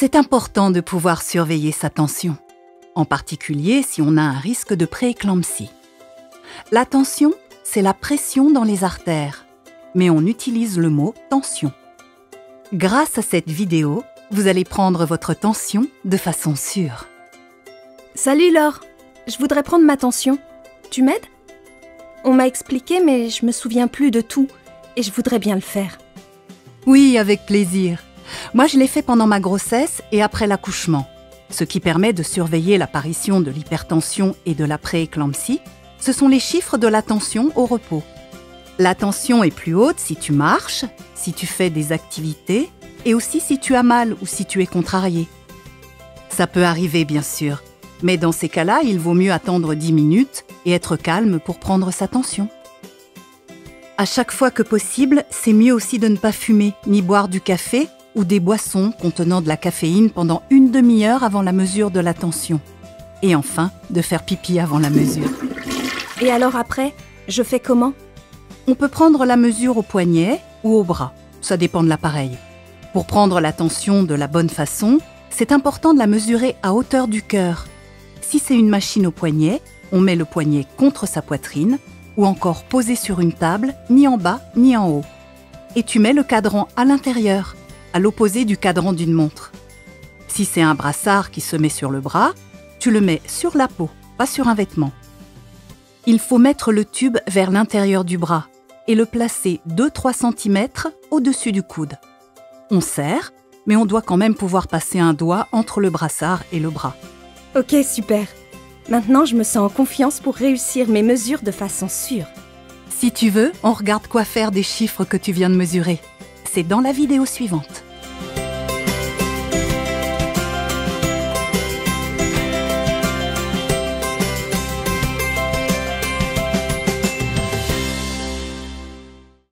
C'est important de pouvoir surveiller sa tension, en particulier si on a un risque de prééclampsie. La tension, c'est la pression dans les artères, mais on utilise le mot tension. Grâce à cette vidéo, vous allez prendre votre tension de façon sûre. Salut Laure, je voudrais prendre ma tension. Tu m'aides? On m'a expliqué mais je me souviens plus de tout et je voudrais bien le faire. Oui, avec plaisir. Moi, je l'ai fait pendant ma grossesse et après l'accouchement, ce qui permet de surveiller l'apparition de l'hypertension et de la prééclampsie. Ce sont les chiffres de la tension au repos. La tension est plus haute si tu marches, si tu fais des activités et aussi si tu as mal ou si tu es contrarié. Ça peut arriver bien sûr, mais dans ces cas-là, il vaut mieux attendre 10 minutes et être calme pour prendre sa tension. À chaque fois que possible, c'est mieux aussi de ne pas fumer ni boire du café ou des boissons contenant de la caféine pendant une demi-heure avant la mesure de la tension. Et enfin, de faire pipi avant la mesure. Et alors après, je fais comment? On peut prendre la mesure au poignet ou au bras, ça dépend de l'appareil. Pour prendre la tension de la bonne façon, c'est important de la mesurer à hauteur du cœur. Si c'est une machine au poignet, on met le poignet contre sa poitrine ou encore posé sur une table, ni en bas ni en haut. Et tu mets le cadran à l'intérieur, à l'opposé du cadran d'une montre. Si c'est un brassard qui se met sur le bras, tu le mets sur la peau, pas sur un vêtement. Il faut mettre le tube vers l'intérieur du bras et le placer 2-3 cm au-dessus du coude. On serre, mais on doit quand même pouvoir passer un doigt entre le brassard et le bras. Ok, super. Maintenant, je me sens en confiance pour réussir mes mesures de façon sûre. Si tu veux, on regarde quoi faire des chiffres que tu viens de mesurer. C'est dans la vidéo suivante.